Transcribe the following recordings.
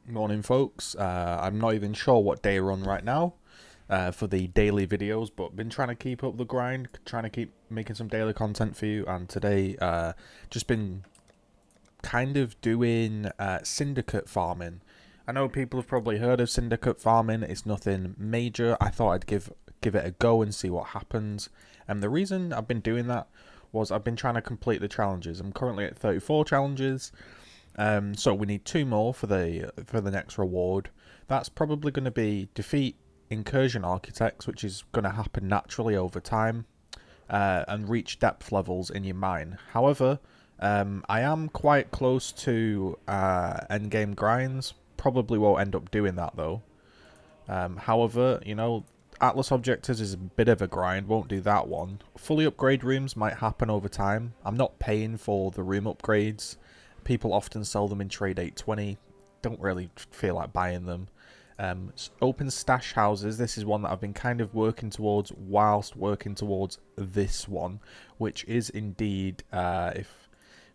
Morning, folks. I'm not even sure what day we're on right now for the daily videos, but been trying to keep up the grind, trying to keep making some daily content for you. And today, just been kind of doing syndicate farming. I know people have probably heard of syndicate farming. It's nothing major. I thought I'd give it a go and see what happens. And the reason I've been doing that was I've been trying to complete the challenges. I'm currently at 34 challenges. So we need 2 more for the next reward. That's probably going to be defeat incursion architects, which is going to happen naturally over time, and reach depth levels in your mine. However, I am quite close to endgame grinds. Probably won't end up doing that though. However, you know, Atlas Objectives is a bit of a grind, won't do that one. Fully upgrade rooms might happen over time. I'm not paying for the room upgrades. People often sell them in trade 820. Don't really feel like buying them. Open stash houses. This is one that I've been kind of working towards whilst working towards this one, which is indeed, if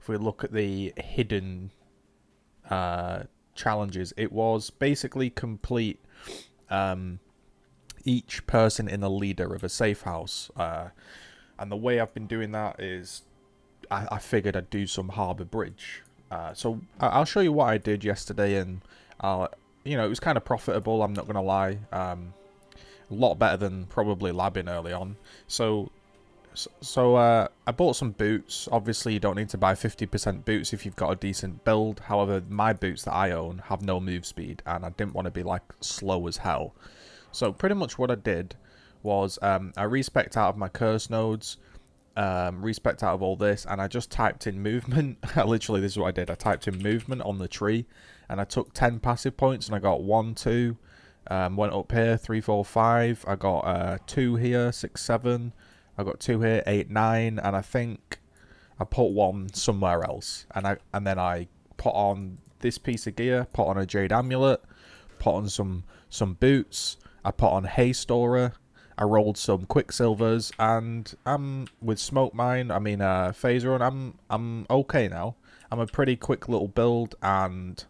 we look at the hidden challenges, it was basically complete each person in a leader of a safe house. And the way I've been doing that is I figured I'd do some harbour bridge. So I'll show you what I did yesterday, and you know, it was kind of profitable, I'm not going to lie. A lot better than probably labbing early on. So I bought some boots. Obviously, you don't need to buy 50% boots if you've got a decent build. However, my boots that I own have no move speed, and I didn't want to be like slow as hell. So pretty much what I did was I respec'd out of my curse nodes. Respect out of all this, and I just typed in movement. Literally, this is what I did. I typed in movement on the tree, and I took 10 passive points, and I got 1, 2, went up here, 3, 4, 5. I got 2 here, 6, 7. I got 2 here, 8, 9, and I think I put 1 somewhere else. And then I put on this piece of gear, put on a jade amulet, put on some boots. I put on hay storer. I rolled some quicksilvers, and with smoke mine, I mean phaser, and I'm okay now. I'm a pretty quick little build, and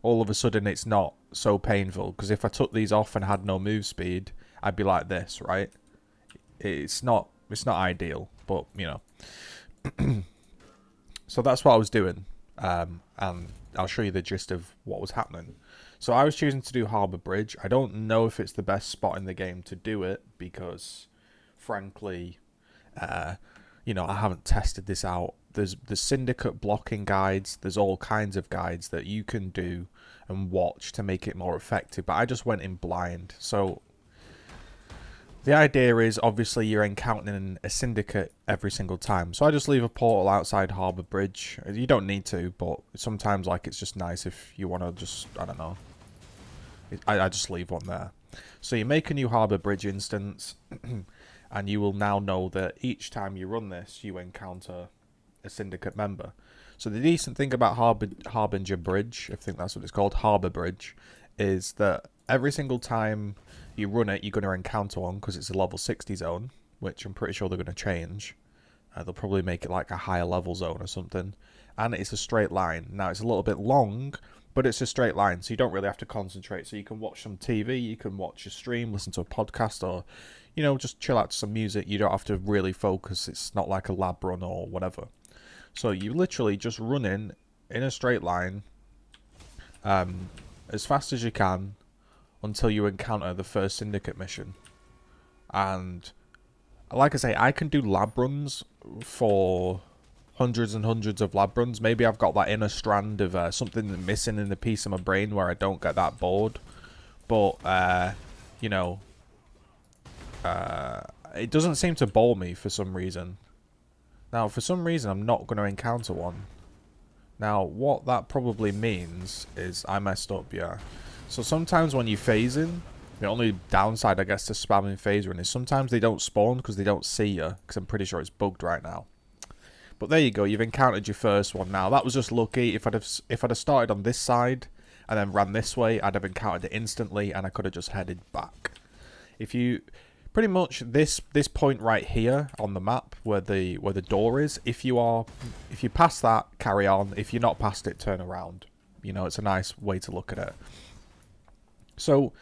all of a sudden it's not so painful, because if I took these off and had no move speed, I'd be like this, right? It's not ideal, but you know. So that's what I was doing, and I'll show you the gist of what was happening. So I was choosing to do Harbour Bridge. I don't know if it's the best spot in the game to do it, because frankly, you know, I haven't tested this out. There's the Syndicate blocking guides. There's all kinds of guides that you can do and watch to make it more effective, but I just went in blind. So the idea is, obviously, you're encountering a Syndicate every single time. So I just leave a portal outside Harbour Bridge. You don't need to, but sometimes, like, it's just nice if you want to just, I don't know. I just leave one there. So you make a new Harbour Bridge instance, and you will now know that each time you run this, you encounter a Syndicate member. So the decent thing about Harbinger Bridge, I think that's what it's called, Harbour Bridge, is that every single time you run it, you're going to encounter one, because it's a level 60 zone, which I'm pretty sure they're going to change. They'll probably make it like a higher level zone or something. And it's a straight line. Now, it's a little bit long, but it's a straight line, so you don't really have to concentrate. So you can watch some TV, you can watch a stream, listen to a podcast, or, you know, just chill out to some music. You don't have to really focus. It's not like a lab run or whatever. So you literally just run in a straight line as fast as you can until you encounter the first Syndicate mission. And like I say, I can do lab runs for hundreds and hundreds of lab runs. Maybe I've got that inner strand of something missing in the piece of my brain where I don't get that bored. But, you know, it doesn't seem to bore me for some reason. Now, for some reason, I'm not going to encounter one. Now, what that probably means is I messed up, yeah. So sometimes when you phase in, the only downside, I guess, to spamming phaser in is sometimes they don't spawn because they don't see you, because I'm pretty sure it's bugged right now. But there you go, you've encountered your first one now. That was just lucky. If I'd have started on this side and then ran this way, I'd have encountered it instantly, and I could have just headed back. If you pretty much this point right here on the map where the door is, if you pass that, carry on. If you're not past it, turn around. You know, it's a nice way to look at it. So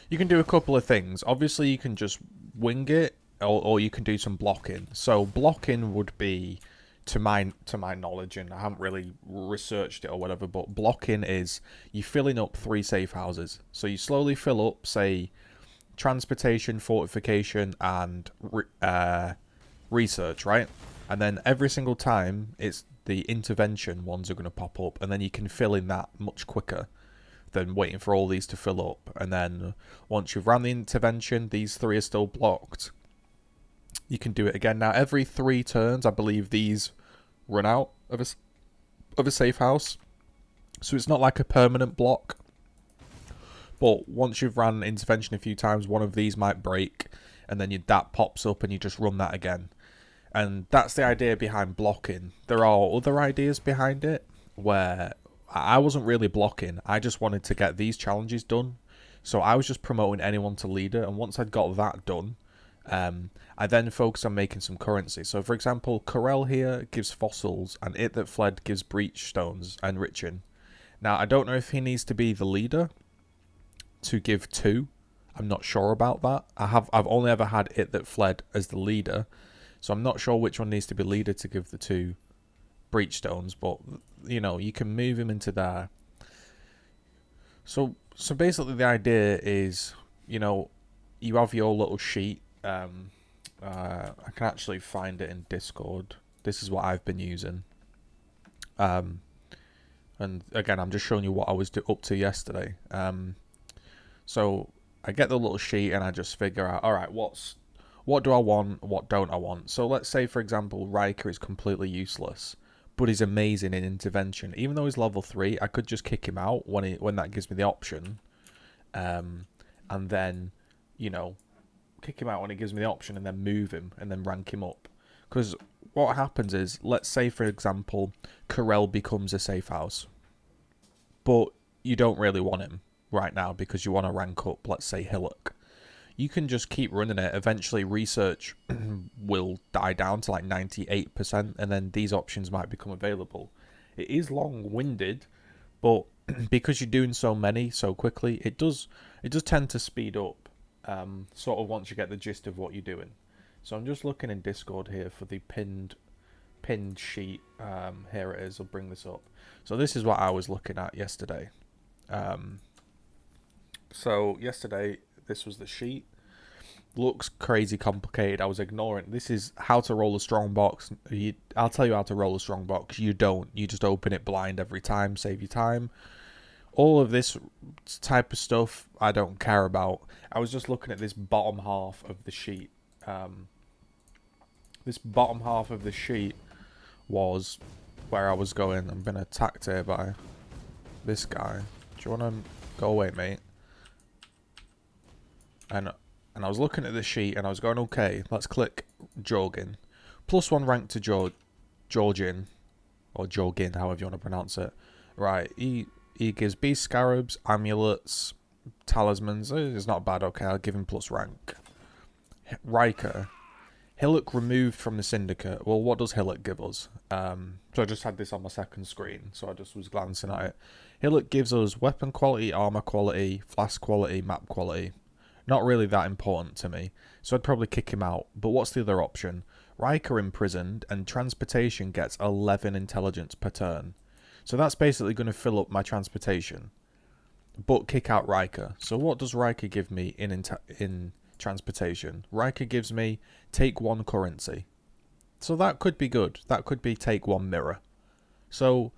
you can do a couple of things. Obviously, you can just wing it, or you can do some blocking. So blocking would be, to my knowledge, and I haven't really researched it or whatever, but blocking is you filling up 3 safe houses. So you slowly fill up, say, transportation, fortification, and research, right? And then every single time, it's the intervention ones are going to pop up, and then you can fill in that much quicker than waiting for all these to fill up. And then once you've ran the intervention, these 3 are still blocked. You can do it again. Now, every 3 turns, I believe these run out of a safe house. So it's not like a permanent block. But once you've ran intervention a few times, one of these might break, and then that pops up and you just run that again. And that's the idea behind blocking. There are other ideas behind it where I wasn't really blocking. I just wanted to get these challenges done. So I was just promoting anyone to leader. And once I'd got that done, I then focused on making some currency. So for example, Corel here gives fossils, and It That Fled gives breach stones and enriching. Now, I don't know if he needs to be the leader to give 2. I'm not sure about that. I've only ever had It That Fled as the leader. So I'm not sure which one needs to be leader to give the 2 breach stones, but you know, you can move him into there. So basically the idea is, you know, you have your little sheet. I can actually find it in Discord. This is what I've been using. And again, I'm just showing you what I was up to yesterday. So I get the little sheet and I just figure out, all right, what do I want? What don't I want? So let's say, for example, Riker is completely useless, but he's amazing in intervention. Even though he's level 3, I could just kick him out when that gives me the option. And then, you know, kick him out when it gives me the option, and then move him and then rank him up. Because what happens is, let's say, for example, Corel becomes a safe house, but you don't really want him right now because you want to rank up, let's say, Hillock. You can just keep running it. Eventually, research will die down to like 98%, and then these options might become available. It is long-winded, but because you're doing so many so quickly, it does tend to speed up. Sort of once you get the gist of what you're doing. So I'm just looking in Discord here for the pinned sheet. Here it is. I'll bring this up. So this is what I was looking at yesterday. So yesterday, this was the sheet. Looks crazy complicated. I was ignoring. This is how to roll a strong box. I'll tell you how to roll a strong box. You don't. You just open it blind every time. Save your time. All of this type of stuff, I don't care about. I was just looking at this bottom half of the sheet. This bottom half of the sheet was where I was going. I'm being attacked here by this guy. Do you want to go away, mate? And I was looking at the sheet and I was going, okay, let's click Jorgin. +1 rank to Jorgin, or Jorgin, however you want to pronounce it. Right, he gives beast scarabs, amulets, talismans. It's not bad, okay, I'll give him + rank. Riker. Hillock removed from the Syndicate. Well, what does Hillock give us? So I just had this on my second screen, so I just was glancing at it. Hillock gives us weapon quality, armor quality, flask quality, map quality. Not really that important to me, so I'd probably kick him out. But what's the other option? Riker imprisoned, and transportation gets 11 intelligence per turn. So that's basically going to fill up my transportation, but kick out Riker. So what does Riker give me in transportation? Riker gives me take 1 currency. So that could be good. That could be take 1 mirror. So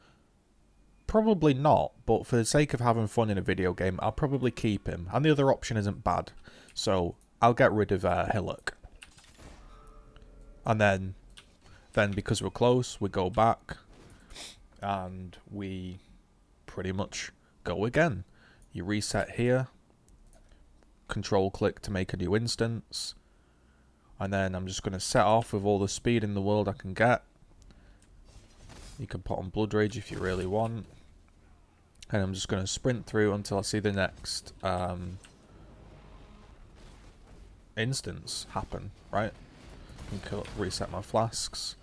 probably not, but for the sake of having fun in a video game, I'll probably keep him. And the other option isn't bad. So I'll get rid of Hillock. And then because we're close, we go back. And we pretty much go again. You reset here. Control click to make a new instance. And then I'm just going to set off with all the speed in the world I can get. You can put on Blood Rage if you really want. And I'm just going to sprint through until I see the next instance happen, right? I can reset my flasks.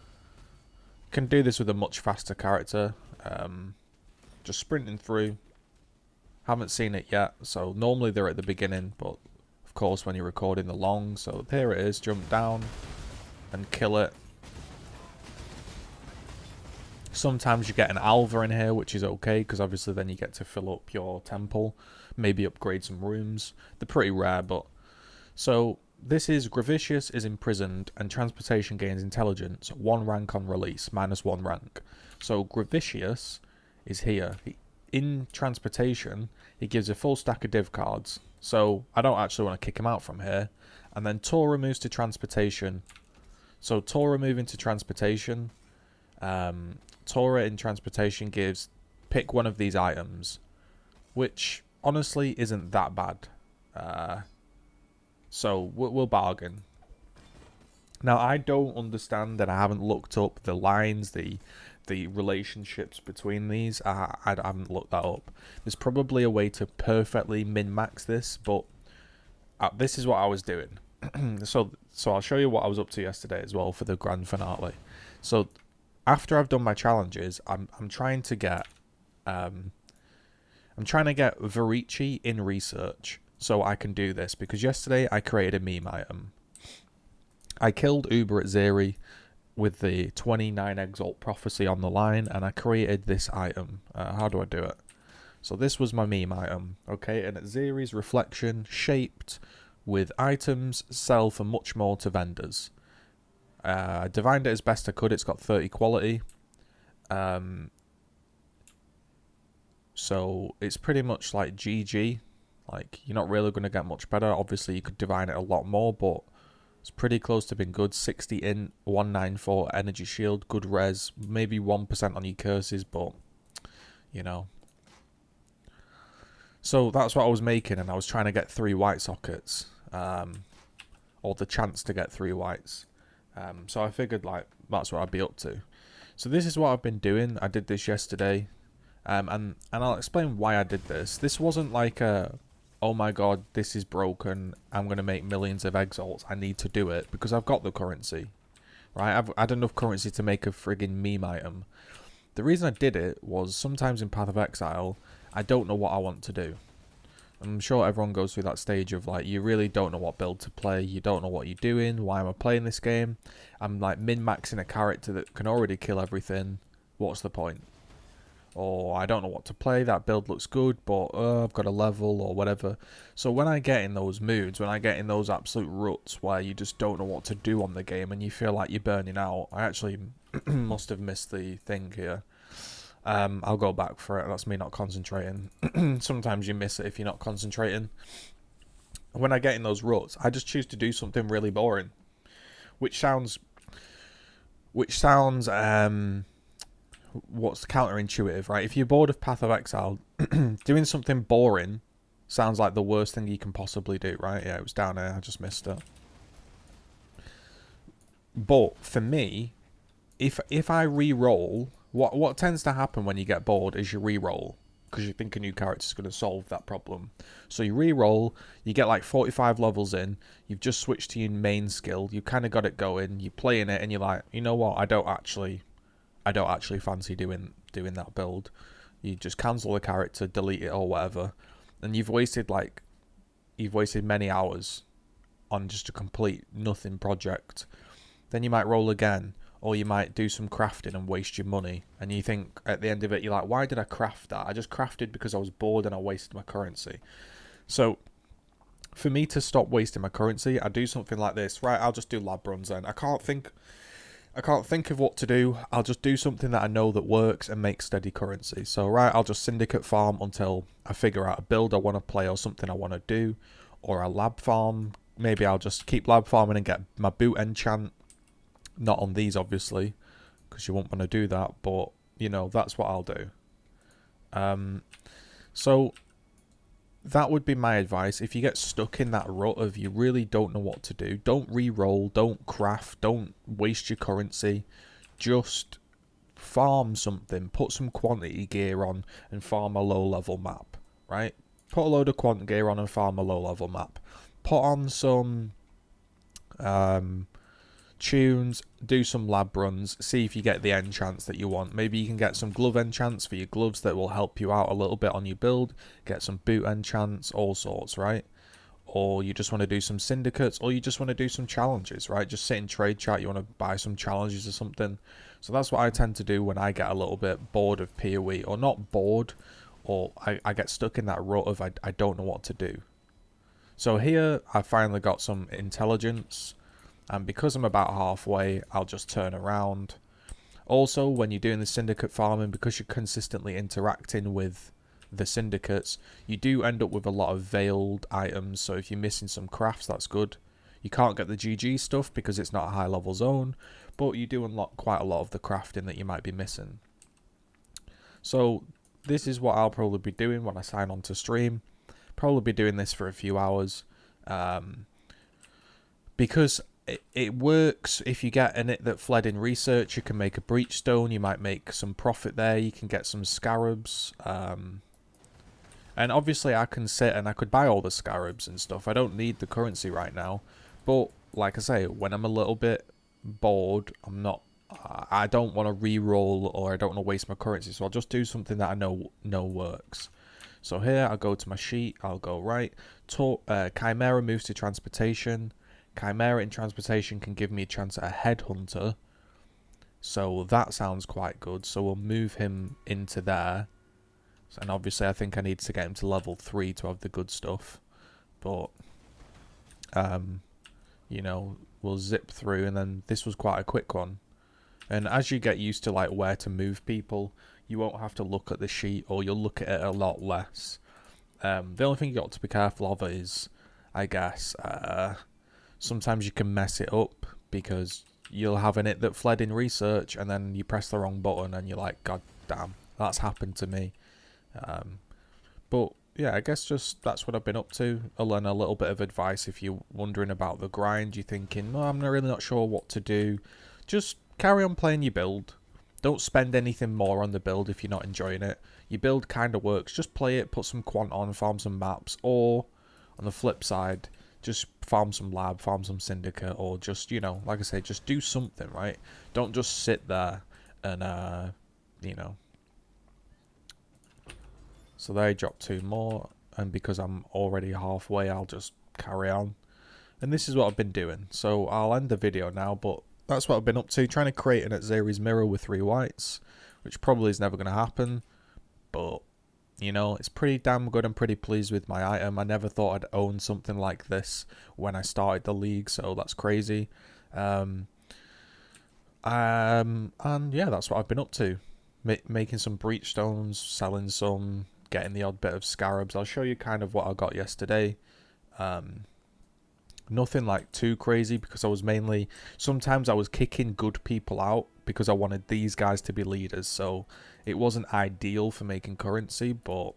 Can do this with a much faster character. just sprinting through. Haven't seen it yet, so normally they're at the beginning, but of course when you're recording the long, so here it is, jump down and kill it. Sometimes you get an Alva in here, which is okay, because obviously then you get to fill up your temple, maybe upgrade some rooms. They're pretty rare, but... So, this is Gravicious is imprisoned, and transportation gains intelligence, 1 rank on release, -1 rank. So, Gravicious is here. In transportation, he gives a full stack of div cards, so I don't actually want to kick him out from here. And then Tora moves to transportation. So, Tora moving to transportation... Tora in transportation gives pick one of these items, which honestly isn't that bad. So we'll bargain. Now I don't understand, and I haven't looked up the lines, the relationships between these. I haven't looked that up. There's probably a way to perfectly min-max this, but this is what I was doing. So I'll show you what I was up to yesterday as well for the grand finale. So after I've done my challenges, I'm trying to get Varici in research so I can do this, because yesterday I created a meme item. I killed Uber at Zeri with the 29 Exalt Prophecy on the line, and I created this item. How do I do it? So this was my meme item, okay? And at Zeri's reflection, shaped with items, sell for much more to vendors. I divined it as best I could. It's got 30 quality. So it's pretty much like GG. Like, you're not really going to get much better. Obviously, you could divine it a lot more, but it's pretty close to being good. 60 int, 194 energy shield, good res, maybe 1% on your curses, but, you know. So that's what I was making, and I was trying to get 3 white sockets. Or the chance to get 3 whites. So I figured, like, that's what I'd be up to. So this is what I've been doing. I did this yesterday. And I'll explain why I did this. This wasn't like a, oh my god, this is broken, I'm going to make millions of exalts, I need to do it, because I've got the currency. Right? I've had enough currency to make a friggin' meme item. The reason I did it was sometimes in Path of Exile, I don't know what I want to do. I'm sure everyone goes through that stage of, like, you really don't know what build to play, you don't know what you're doing, why am I playing this game? I'm, like, min-maxing a character that can already kill everything, what's the point? Or I don't know what to play, that build looks good, but I've got a level or whatever. So when I get in those moods, when I get in those absolute ruts where you just don't know what to do on the game and you feel like you're burning out, I actually must have missed the thing here. I'll go back for it. That's me not concentrating. Sometimes you miss it if you're not concentrating. When I get in those ruts, I just choose to do something really boring, which sounds what's counterintuitive, right? If you're bored of Path of Exile, doing something boring sounds like the worst thing you can possibly do, right? Yeah, it was down there. I just missed it. But for me, if I re-roll, what tends to happen when you get bored is you re-roll, because you think a new character is going to solve that problem. So you re-roll, you get like 45 levels in, you've just switched to your main skill, you kind of got it going, you're playing it, and you're like, you know what, I don't actually fancy doing that build. You just cancel the character, delete it or whatever, and you've wasted many hours on just a complete nothing project. Then you might roll again, or you might do some crafting and waste your money, and you think at the end of it, you're like, why did I craft that? I just crafted because I was bored and I wasted my currency. So for me to stop wasting my currency, I do something like this. Right, I'll just do lab runs then. I can't think of what to do. I'll just do something that I know that works and makes steady currency. So, right, I'll just syndicate farm until I figure out a build I want to play or something I want to do, or a lab farm. Maybe I'll just keep lab farming and get my boot enchant. Not on these, obviously, because you won't want to do that, but, you know, that's what I'll do. So that would be my advice. If you get stuck in that rut of you really don't know what to do, don't re-roll, don't craft, don't waste your currency. Just farm something, put some quantity gear on and farm a low-level map, right? Put a load of quant gear on and farm a low-level map. Put on some tunes, do some lab runs, see if you get the enchants that you want. Maybe you can get some glove enchants for your gloves that will help you out a little bit on your build, get some boot enchants, all sorts, right? Or you just want to do some syndicates, or you just want to do some challenges, right? Just sit in trade chat, you want to buy some challenges or something. So that's what I tend to do when I get a little bit bored of PoE, or not bored, or I get stuck in that rut of I don't know what to do. So here I finally got some intelligence, and because I'm about halfway, I'll just turn around. Also, when you're doing the syndicate farming, because you're consistently interacting with the syndicates, you do end up with a lot of veiled items, so if you're missing some crafts, that's good. You can't get the GG stuff because it's not a high level zone, but you do unlock quite a lot of the crafting that you might be missing. So this is what I'll probably be doing when I sign on to stream. Probably be doing this for a few hours, because it works. If you get an it that fled in research, you can make a breach stone, you might make some profit there, you can get some scarabs, and obviously I can sit and I could buy all the scarabs and stuff. I don't need the currency right now, but like I say, when I'm a little bit bored, I don't want to re-roll, or I don't want to waste my currency, so I'll just do something that I know works. So here I'll go to my sheet, I'll go right, Chimera moves to transportation. Chimera in transportation can give me a chance at a headhunter, so that sounds quite good. So we'll move him into there. And obviously I think I need to get him to level 3 to have the good stuff, but you know, we'll zip through. And then this was quite a quick one, and as you get used to like where to move people, you won't have to look at the sheet, or you'll look at it a lot less. The only thing you got to be careful of is, I guess, sometimes you can mess it up, because you'll have an it that fled in research and then you press the wrong button and you're like, god damn, that's happened to me. But yeah, I guess just that's what I've been up to. I'll learn a little bit of advice if you're wondering about the grind. You're thinking, I'm really not sure what to do. Just carry on playing your build. Don't spend anything more on the build if you're not enjoying it. Your build kind of works. Just play it, put some quant on, farm some maps, or on the flip side, just farm some lab, farm some syndicate, or just, you know, like I say, just do something, right? Don't just sit there and, you know. So they dropped 2 more, and because I'm already halfway, I'll just carry on. And this is what I've been doing. So I'll end the video now, but that's what I've been up to, trying to create an Exile mirror with 3 whites, which probably is never going to happen, but you know, it's pretty damn good. I'm pretty pleased with my item. I never thought I'd own something like this when I started the league, so that's crazy. And yeah, that's what I've been up to, making some breach stones, selling some, getting the odd bit of scarabs. I'll show you kind of what I got yesterday. Nothing like too crazy, because I was mainly, sometimes I was kicking good people out because I wanted these guys to be leaders, so it wasn't ideal for making currency. But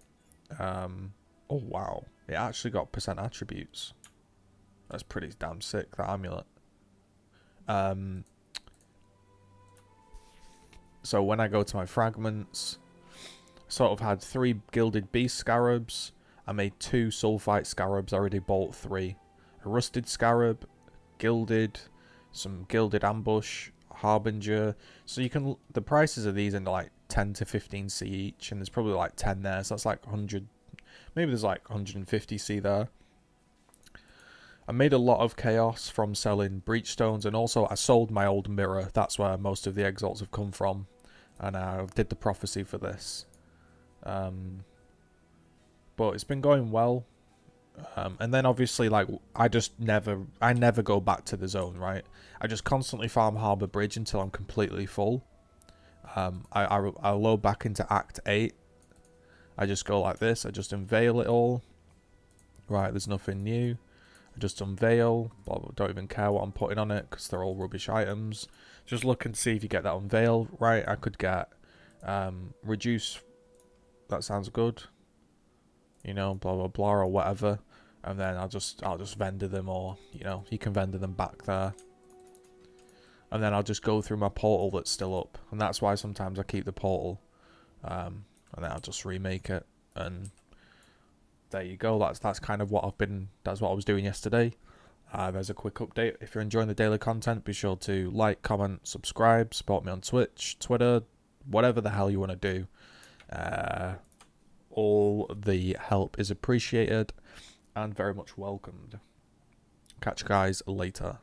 oh wow, it actually got percent attributes. That's pretty damn sick, that amulet. So when I go to my fragments, sort of had 3 gilded beast scarabs. I made 2 sulfite scarabs. I already bought 3. A rusted scarab, gilded, some gilded ambush, harbinger. So you can, the prices of these are like 10 to 15 C each, and there's probably like 10 there, so that's like 100, maybe there's like 150 C there. I made a lot of chaos from selling breach stones, and also I sold my old mirror. That's where most of the exalts have come from, and I did the prophecy for this. But it's been going well. And then obviously, like, I never go back to the zone, right? I just constantly farm Harbour Bridge until I'm completely full. I load back into Act 8. I just go like this. I just unveil it all. Right, there's nothing new. I just unveil. Don't even care what I'm putting on it, because they're all rubbish items. Just look and see if you get that unveil. Right, I could get reduce. That sounds good. You know, blah blah blah, or whatever, and then I'll just vendor them, or you know, you can vendor them back there, and then I'll just go through my portal that's still up, and that's why sometimes I keep the portal, and then I'll just remake it, and there you go. That's kind of what that's what I was doing yesterday. There's a quick update. If you're enjoying the daily content, be sure to like, comment, subscribe, support me on Twitch, Twitter, whatever the hell you want to do. All the help is appreciated and very much welcomed. Catch you guys later.